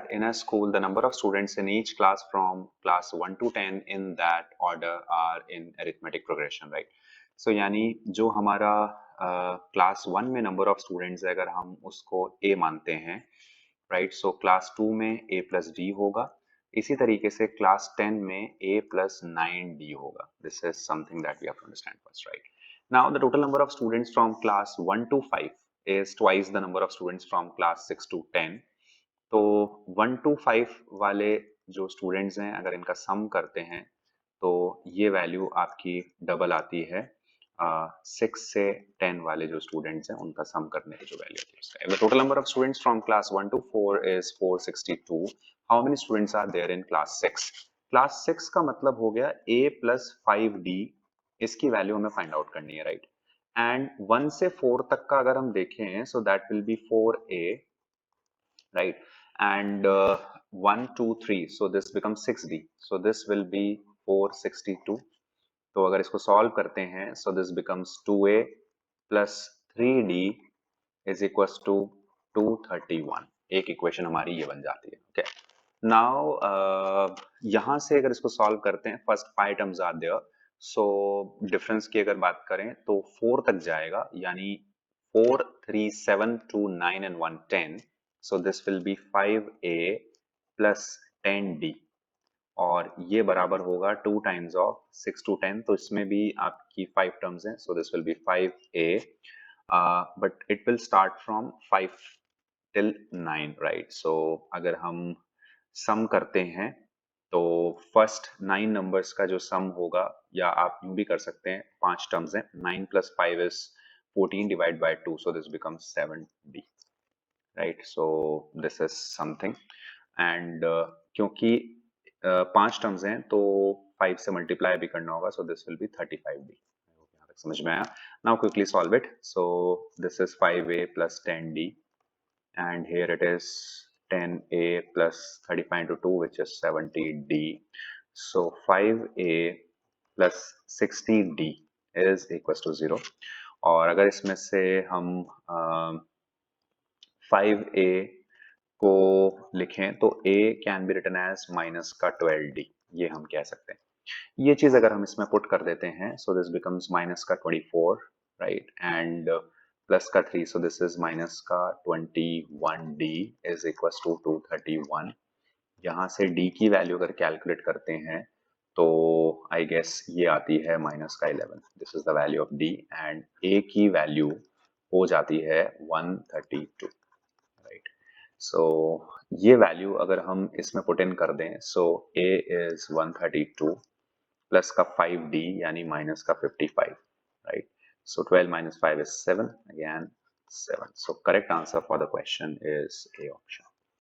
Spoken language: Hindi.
that in a school the number of students in each class from class 1 to 10 in that order are in arithmetic progression, right? So यानी जो हमारा क्लास 1 में नंबर ऑफ स्टूडेंट्स है अगर हम उसको a मानते हैं, राइट? सो क्लास 2 में a प्लस डी होगा, इसी तरीके से क्लास 10 में a प्लस 9d होगा. This is something that we have to understand first, right? Now the total number of students from class 1 to 5 is twice the number of students from class 6 to 10. तो 1 to 5 वाले जो स्टूडेंट्स हैं अगर इनका सम करते हैं तो ये वैल्यू आपकी डबल आती है 6 से 10 वाले जो स्टूडेंट्स हैं उनका सम करने की जो वैल्यू आती है उसका. The total number of students from class 1 to 4 is 462. How many students are there in class 6? Class 6 का मतलब हो गया a plus 5d, इसकी वैल्यू हमें फाइंड आउट करनी है, राइट? एंड 1 से 4 तक का अगर हम देखें so that will be 4a, right? And 1 2 3, so this becomes 6d, so this will be 462. तो अगर इसको सॉल्व करते हैं so this becomes 2a plus 3d is equals to 231. एक इक्वेशन हमारी ये बन जाती है. ओके, नाउ यहां से अगर इसको सॉल्व करते हैं first 5 terms are there, so difference की अगर बात करें तो 4 तक जाएगा, यानी 4 3 7 2 9 and 1 10. So this will be 5a plus 10d और ये बराबर होगा 2 times of 6 to 10. तो इसमें भी आपकी 5 टर्म्स हैं. So this will be 5a, but it will start from 5 till 9, right? So अगर हम सम करते हैं तो फर्स्ट 9 नंबर्स का जो सम होगा, या आप यूं भी कर सकते हैं, 5 टर्म्स हैं, 9 plus 5 is 14 divided by 2, so this becomes 7d, right? So this is something. And क्योंकि 5 टर्म्स हैं तो 5 से मल्टीप्लाई भी करना होगा, so this will be 35d. यहाँ तक समझ में आया? Now quickly solve it. So this is 5a plus 10d, and here it is 10a plus 35 into 2, which is 70d. So 5a plus 60d is equals to 0. और अगर इसमें से हम 5a को लिखें तो a can be written as minus का 12d, ये हम कह सकते हैं. ये चीज अगर हम इसमें पुट कर देते हैं सो दिस बिकम्स माइनस का 24, राइट? एंड प्लस का 3, सो दिस इज माइनस का 21d इज इक्वल्स टू 231. यहाँ से d की वैल्यू अगर कैलकुलेट करते हैं तो आई गेस ये आती है माइनस का 11. This is the value of d, and a की वैल्यू हो जाती है 132, राइट? सो ये वैल्यू अगर हम इसमें पुट इन कर दें सो a इज 132 प्लस का 5d यानी माइनस का 55, right? So 12 minus 5 is 7, again 7. So correct answer for the question is A option.